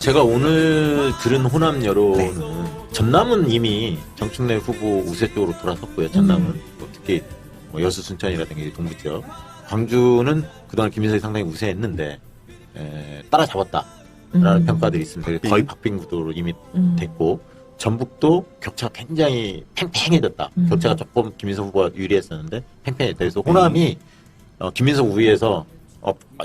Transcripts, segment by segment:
제가 오늘 들은 호남 여론은 네. 전남은 이미 정청래 후보 우세 쪽으로 돌아섰고요. 전남은 뭐 특히 뭐 여수 순천이라든지 동부 지역, 광주는 그동안 김민석이 상당히 우세했는데 따라잡았다라는 평가들이 있습니다. 거의 박빙 구도로 이미 됐고, 전북도 격차가 굉장히 팽팽해졌다. 격차가 조금 김민석 후보가 유리했었는데 팽팽했다. 그래서 호남이 김민석 우위에서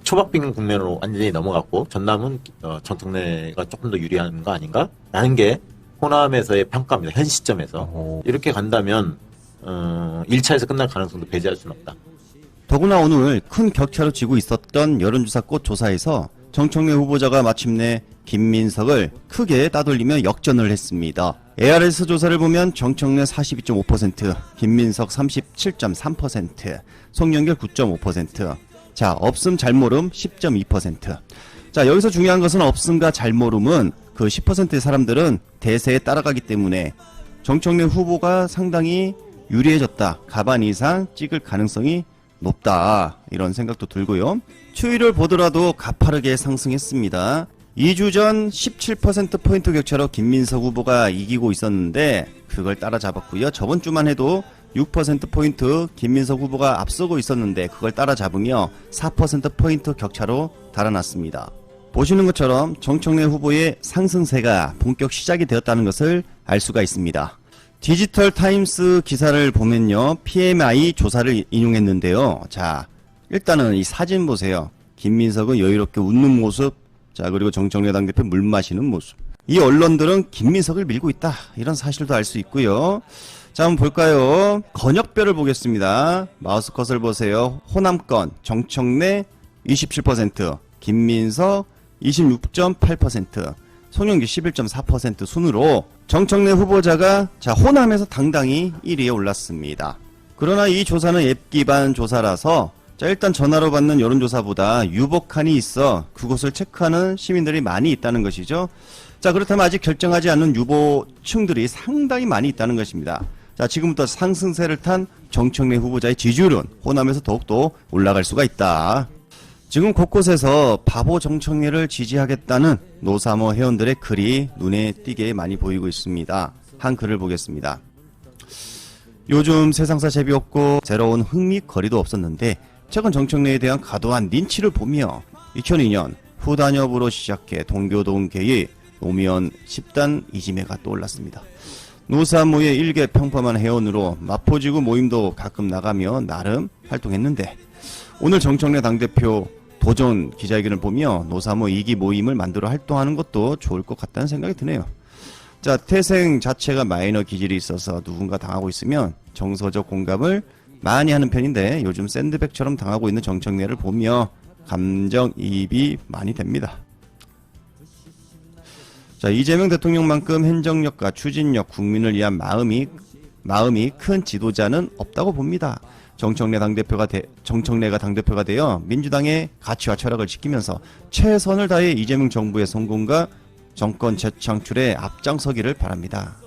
초박빙 국면으로 완전히 넘어갔고, 전남은 정청래가 조금 더 유리한 거 아닌가? 라는 게 호남에서의 평가입니다. 현 시점에서. 이렇게 간다면 1차에서 끝날 가능성도 배제할 수는 없다. 더구나 오늘 큰 격차로 지고 있었던 여론조사 꽃조사에서 정청래 후보자가 마침내 김민석을 크게 따돌리며 역전을 했습니다. ARS 조사를 보면 정청래 42.5%, 김민석 37.3%, 송영길 9.5%, 자, 없음 잘모름 10.2%. 자, 여기서 중요한 것은 없음과 잘모름은 그 10%의 사람들은 대세에 따라가기 때문에 정청래 후보가 상당히 유리해졌다. 가반 이상 찍을 가능성이 높다. 이런 생각도 들고요. 추이를 보더라도 가파르게 상승했습니다. 2주 전 17%포인트 격차로 김민석 후보가 이기고 있었는데 그걸 따라잡았고요. 저번 주만 해도 6%포인트 김민석 후보가 앞서고 있었는데 그걸 따라잡으며 4%포인트 격차로 달아났습니다. 보시는 것처럼 정청래 후보의 상승세가 본격 시작이 되었다는 것을 알 수가 있습니다. 디지털 타임스 기사를 보면요, PMI 조사를 인용했는데요. 자, 일단은 이 사진 보세요. 김민석은 여유롭게 웃는 모습, 자, 그리고 정청래 당대표 물 마시는 모습. 이 언론들은 김민석을 밀고 있다, 이런 사실도 알 수 있고요. 자, 한번 볼까요? 권역별을 보겠습니다. 마우스 컷을 보세요. 호남권 정청래 27%, 김민석 26.8%, 송영길 11.4% 순으로 정청래 후보자가 자, 호남에서 당당히 1위에 올랐습니다. 그러나 이 조사는 앱 기반 조사라서 자, 일단 전화로 받는 여론조사보다 유복한이 있어 그곳을 체크하는 시민들이 많이 있다는 것이죠. 자, 그렇다면 아직 결정하지 않은 유보층들이 상당히 많이 있다는 것입니다. 자, 지금부터 상승세를 탄 정청래 후보자의 지지율은 호남에서 더욱더 올라갈 수가 있다. 지금 곳곳에서 바보 정청래를 지지하겠다는 노사모 회원들의 글이 눈에 띄게 많이 보이고 있습니다. 한 글을 보겠습니다. 요즘 세상사 재미없고 새로운 흥미거리도 없었는데 최근 정청래에 대한 과도한 린치를 보며 2002년 후단협으로 시작해 동교동계의 노무현 10단 이지매가 떠올랐습니다. 노사모의 일개 평범한 회원으로 마포지구 모임도 가끔 나가며 나름 활동했는데 오늘 정청래 당대표 도전 기자회견을 보며 노사모 2기 모임을 만들어 활동하는 것도 좋을 것 같다는 생각이 드네요. 자, 태생 자체가 마이너 기질이 있어서 누군가 당하고 있으면 정서적 공감을 많이 하는 편인데 요즘 샌드백처럼 당하고 있는 정청래를 보며 감정이입이 많이 됩니다. 자, 이재명 대통령만큼 행정력과 추진력, 국민을 위한 마음이 큰 지도자는 없다고 봅니다. 정청래가 당대표가 되어 민주당의 가치와 철학을 지키면서 최선을 다해 이재명 정부의 성공과 정권 재창출에 앞장서기를 바랍니다.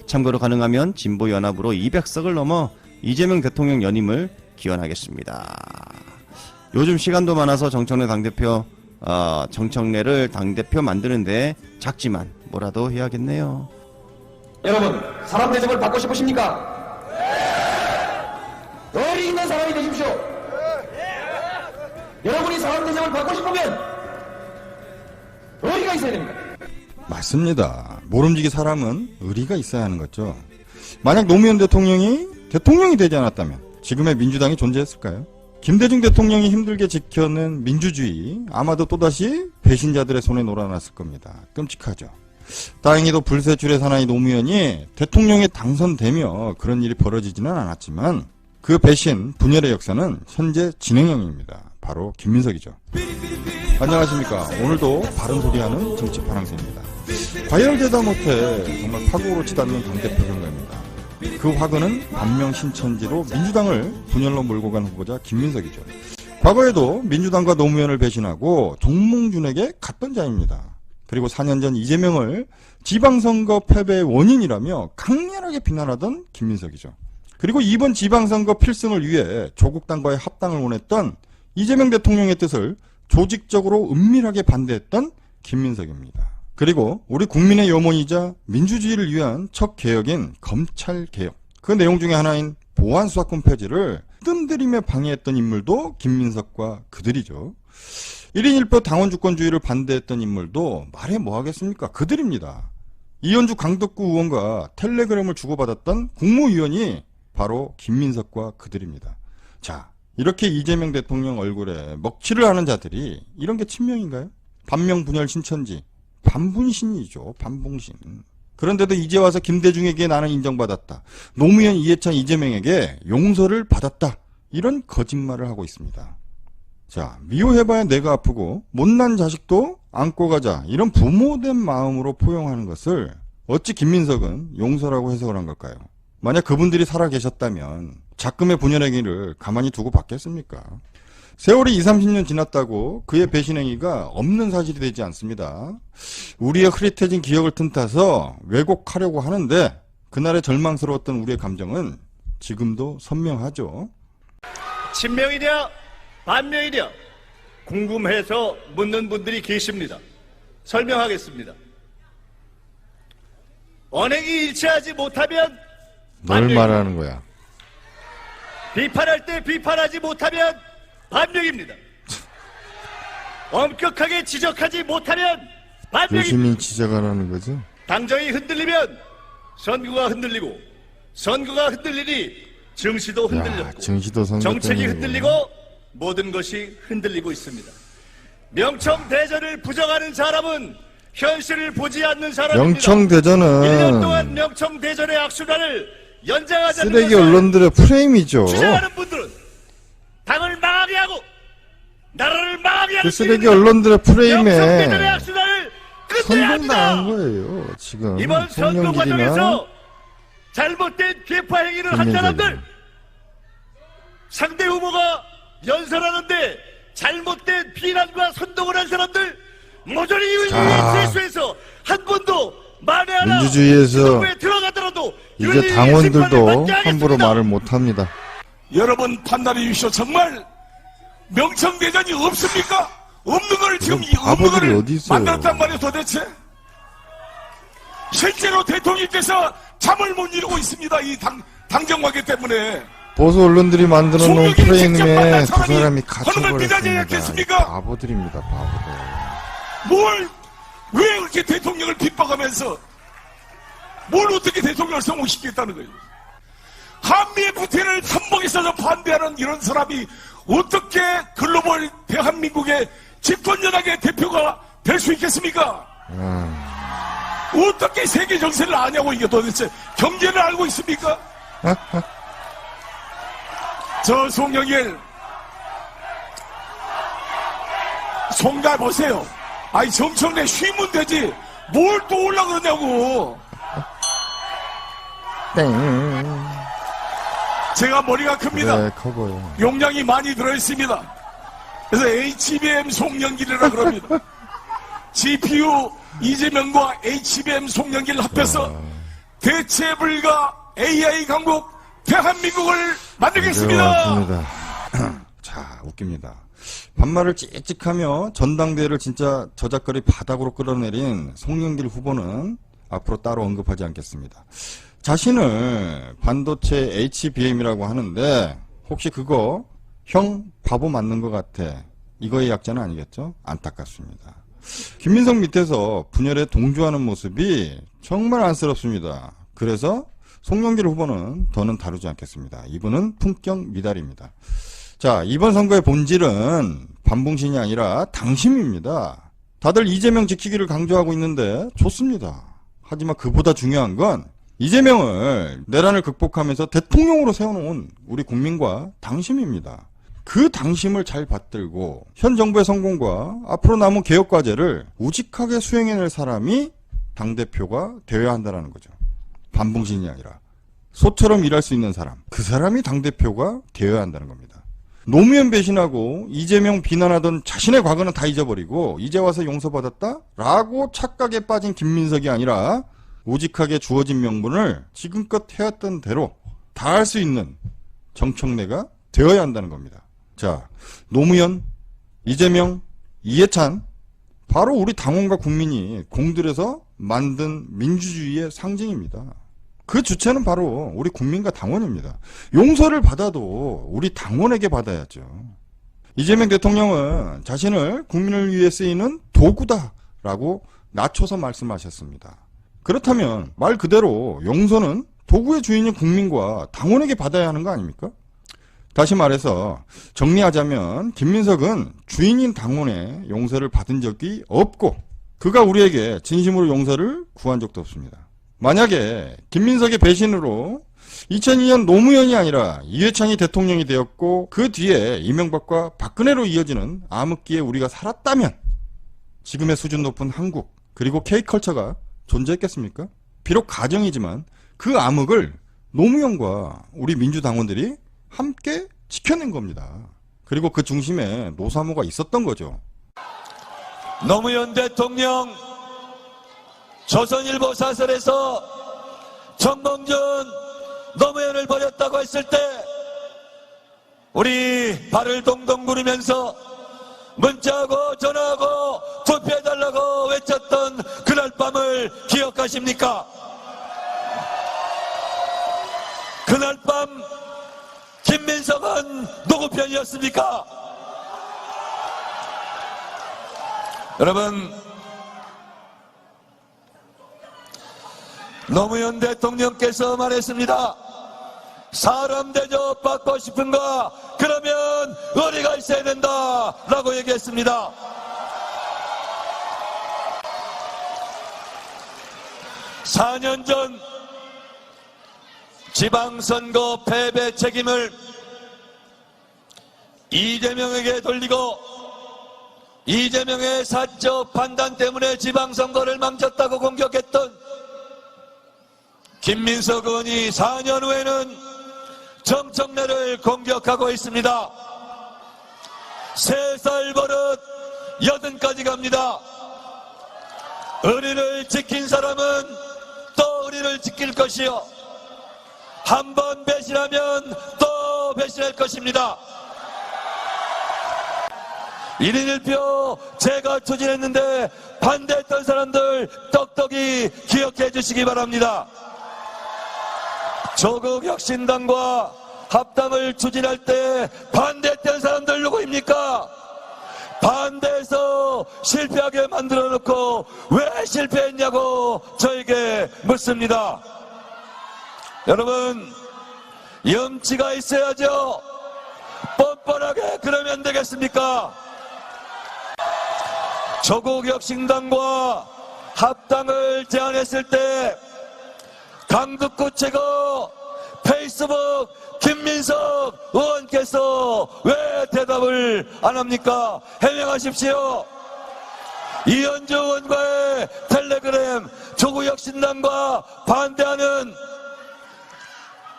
참고로 가능하면 진보연합으로 200석을 넘어 이재명 대통령 연임을 기원하겠습니다. 요즘 시간도 많아서 정청래 당대표 정청래를 당대표 만드는데 작지만 뭐라도 해야겠네요. 여러분, 사람 대접을 받고 싶으십니까? 의리 있는 사람이 되십시오. 여러분이 사람 대접을 받고 싶으면 의리가 있어야 됩니다. 맞습니다. 모름지기 사람은 의리가 있어야 하는 거죠. 만약 노무현 대통령이 되지 않았다면 지금의 민주당이 존재했을까요? 김대중 대통령이 힘들게 지켜낸 민주주의 아마도 또다시 배신자들의 손에 놀아났을 겁니다. 끔찍하죠. 다행히도 불세출의 사나이 노무현이 대통령에 당선되며 그런 일이 벌어지지는 않았지만 그 배신, 분열의 역사는 현재 진행형입니다. 바로 김민석이죠. 안녕하십니까. 오늘도 바른 소리하는 정치파랑새입니다. 과열되다 못해 정말 파국으로 치닫는 당대표 경과입니다. 그 화근은 반명신천지로 민주당을 분열로 몰고 간 후보자 김민석이죠. 과거에도 민주당과 노무현을 배신하고 정몽준에게 갔던 자입니다. 그리고 4년 전 이재명을 지방선거 패배의 원인이라며 강렬하게 비난하던 김민석이죠. 그리고 이번 지방선거 필승을 위해 조국당과의 합당을 원했던 이재명 대통령의 뜻을 조직적으로 은밀하게 반대했던 김민석입니다. 그리고 우리 국민의 염원이자 민주주의를 위한 첫 개혁인 검찰개혁. 그 내용 중에 하나인 보안수사권 폐지를 뜸들이며 방해했던 인물도 김민석과 그들이죠. 1인 1표 당원주권주의를 반대했던 인물도 말해 뭐하겠습니까? 그들입니다. 이현주 강덕구 의원과 텔레그램을 주고받았던 국무위원이 바로 김민석과 그들입니다. 자, 이렇게 이재명 대통령 얼굴에 먹칠을 하는 자들이 이런 게 친명인가요? 반명분열 신천지, 반분신이죠. 반봉신. 그런데도 이제 와서 김대중에게 나는 인정받았다. 노무현, 이해찬, 이재명에게 용서를 받았다. 이런 거짓말을 하고 있습니다. 자, 미워해봐야 내가 아프고 못난 자식도 안고 가자. 이런 부모된 마음으로 포용하는 것을 어찌 김민석은 용서라고 해석을 한 걸까요? 만약 그분들이 살아계셨다면 작금의 분열행위를 가만히 두고 받겠습니까? 세월이 20, 30년 지났다고 그의 배신행위가 없는 사실이 되지 않습니다. 우리의 흐릿해진 기억을 틈타서 왜곡하려고 하는데 그날의 절망스러웠던 우리의 감정은 지금도 선명하죠. 친명이냐 반명이냐 궁금해서 묻는 분들이 계십니다. 설명하겠습니다. 언행이 일치하지 못하면 뭘 말하는 거야? 비판할 때 비판하지 못하면 반명입니다. 엄격하게 지적하지 못하면 반명입니다. 유시민 지적하라는 거죠? 당정이 흔들리면 선거가 흔들리고 선거가 흔들리니 정치도 흔들렸고 정치도 선거 정책이 때문에. 흔들리고 모든 것이 흔들리고 있습니다. 명청대전을 부정하는 사람은 현실을 보지 않는 사람입니다. 명청대전은 1년 동안 명청대전의 악순환을 연장하자는 쓰레기 것을 언론들의 프레임이죠. 주장하는 분들은 당을 망하게 하고 나라를 망하게 하는 그 쓰레기 언론들의 명청대전의 프레임에 악순환을 끝내야 선동당한 합니다. 거예요. 지금 이번 선거 송영길이나 과정에서 잘못된 개파 행위를 한 사람들, 상대 후보가 연설하는데 잘못된 비난과 선동을 한 사람들 모조리 세수해서 한 번도 만에 하나 민주주의에서 선거에 들어가더라도 이제 윤리위의 당원들도 심판을 받게 함부로 하겠습니다. 말을 못합니다. 여러분 판단해 주시오. 정말 명청대전이 없습니까? 없는 걸 지금 이 없는 바보들이 걸 어디 있어요? 만들었단 말이에요 도대체. 실제로 대통령께서 잠을 못 이루고 있습니다. 이 당정관계 때문에. 보수 언론들이 만들어 놓은 송영길이 직접 프레임에 만난 두 사람이 사람이 헌금을 비자제했겠습니까? 갇혀버렸습니다. 바보들입니다. 바보들. 왜 그렇게 대통령을 핍박하면서 뭘 어떻게 대통령을 성공시키겠다는 거예요? 한미의 부태를 선봉에서 반대하는 이런 사람이 어떻게 글로벌 대한민국의 집권연합의 대표가 될 수 있겠습니까? 어떻게 세계 정세를 아냐고 이게 도대체 경제를 알고 있습니까? 저 송영길 송가 보세요. 아니 정청래 쉬면 되지 뭘 또 올라가냐고. 제가 머리가 큽니다. 네, 커보여. 용량이 많이 들어있습니다. 그래서 HBM 송영길이라 그럽니다. GPU 이재명과 HBM 송영길을 합해서 대체 불가 AI 강국 대한민국을 만들겠습니다. 맞습니다. 자, 웃깁니다. 반말을 찍찍하며 전당대회를 진짜 저작거리 바닥으로 끌어내린 송영길 후보는 앞으로 따로 언급하지 않겠습니다. 자신을 반도체 HBM이라고 하는데 혹시 그거 형 바보 맞는 것 같아. 이거의 약자는 아니겠죠? 안타깝습니다. 김민석 밑에서 분열에 동조하는 모습이 정말 안쓰럽습니다. 그래서 송영길 후보는 더는 다루지 않겠습니다. 이분은 품격 미달입니다. 자, 이번 선거의 본질은 반봉신이 아니라 당심입니다. 다들 이재명 지키기를 강조하고 있는데 좋습니다. 하지만 그보다 중요한 건 이재명을 내란을 극복하면서 대통령으로 세워놓은 우리 국민과 당심입니다. 그 당심을 잘 받들고 현 정부의 성공과 앞으로 남은 개혁과제를 우직하게 수행해낼 사람이 당대표가 되어야 한다는 거죠. 반봉신이 아니라 소처럼 일할 수 있는 사람, 그 사람이 당대표가 되어야 한다는 겁니다. 노무현 배신하고 이재명 비난하던 자신의 과거는 다 잊어버리고 이제 와서 용서받았다? 라고 착각에 빠진 김민석이 아니라 우직하게 주어진 명분을 지금껏 해왔던 대로 다 할 수 있는 정청래가 되어야 한다는 겁니다. 자, 노무현, 이재명, 이해찬 바로 우리 당원과 국민이 공들여서 만든 민주주의의 상징입니다. 그 주체는 바로 우리 국민과 당원입니다. 용서를 받아도 우리 당원에게 받아야죠. 이재명 대통령은 자신을 국민을 위해 쓰이는 도구다라고 낮춰서 말씀하셨습니다. 그렇다면 말 그대로 용서는 도구의 주인인 국민과 당원에게 받아야 하는 거 아닙니까? 다시 말해서 정리하자면 김민석은 주인인 당원의 용서를 받은 적이 없고 그가 우리에게 진심으로 용서를 구한 적도 없습니다. 만약에 김민석의 배신으로 2002년 노무현이 아니라 이회창이 대통령이 되었고 그 뒤에 이명박과 박근혜로 이어지는 암흑기에 우리가 살았다면 지금의 수준 높은 한국 그리고 K컬처가 존재했겠습니까? 비록 가정이지만 그 암흑을 노무현과 우리 민주당원들이 함께 지켜낸 겁니다. 그리고 그 중심에 노사모가 있었던 거죠. 노무현 대통령 조선일보 사설에서 정몽준 노무현을 버렸다고 했을 때 우리 발을 동동 구르면서 문자하고 전화하고 투표해달라고 외쳤던 그날 밤을 기억하십니까? 그날 밤 김민석은 누구 편이었습니까? 여러분, 노무현 대통령께서 말했습니다. 사람 대접 받고 싶은가? 그러면 의리가 있어야 된다 라고 얘기했습니다. (4년) 전 지방선거 패배 책임을 이재명에게 돌리고 이재명의 사적 판단 때문에 지방선거를 망쳤다고 공격했던 김민석 의원이 4년 후에는 정청래를 공격하고 있습니다. 3살 버릇 80까지 갑니다. 의리를 지킨 사람은 또 의리를 지킬 것이요, 한 번 배신하면 또 배신할 것입니다. 1인 1표 제가 추진했는데 반대했던 사람들 똑똑히 기억해 주시기 바랍니다. 조국 혁신당과 합당을 추진할 때 반대했던 사람들 누구입니까? 반대해서 실패하게 만들어 놓고 왜 실패했냐고 저에게 묻습니다. 여러분, 염치가 있어야죠. 뻔뻔하게 그러면 되겠습니까? 조국 혁신당과 합당을 제안했을 때 강북구 최고 페이스북 김민석 의원께서 왜 대답을 안 합니까? 해명하십시오. 이현주 의원과의 텔레그램, 조국 혁신당과 반대하는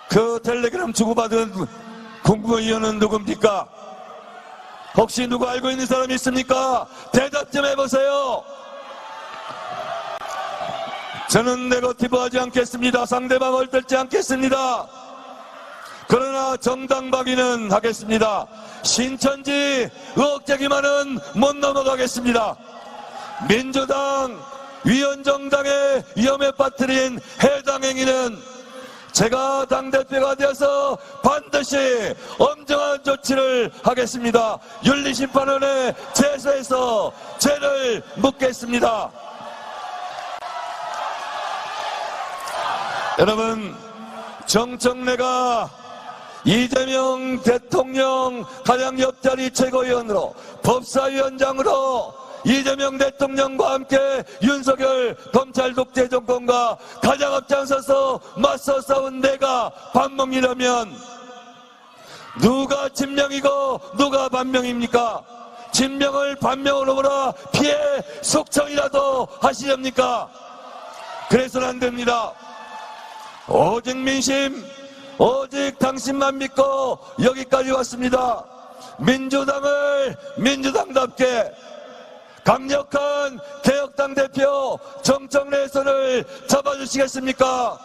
그 텔레그램 주고받은 국무위원은 누굽니까? 혹시 누구 알고 있는 사람이 있습니까? 대답 좀 해보세요. 저는 네거티브하지 않겠습니다. 상대방을 들지 않겠습니다. 그러나 정당 박위는 하겠습니다. 신천지 의혹 제기만은 못 넘어가겠습니다. 민주당 위원정당의 위험에 빠뜨린 해당 행위는 제가 당대표가 되어서 반드시 엄정한 조치를 하겠습니다. 윤리심판원에 제소해서 죄를 묻겠습니다. 여러분, 정청래가 이재명 대통령 가장 옆자리 최고위원으로 법사위원장으로 이재명 대통령과 함께 윤석열 검찰 독재 정권과 가장 앞장서서 맞서 싸운 내가 반명이라면 누가 진명이고 누가 반명입니까? 진명을 반명으로 보라 피해 숙청이라도 하시렵니까? 그래서는 안 됩니다. 오직 민심, 오직 당신만 믿고 여기까지 왔습니다. 민주당을 민주당답게 강력한 개혁당 대표 정청래의 손을 잡아주시겠습니까?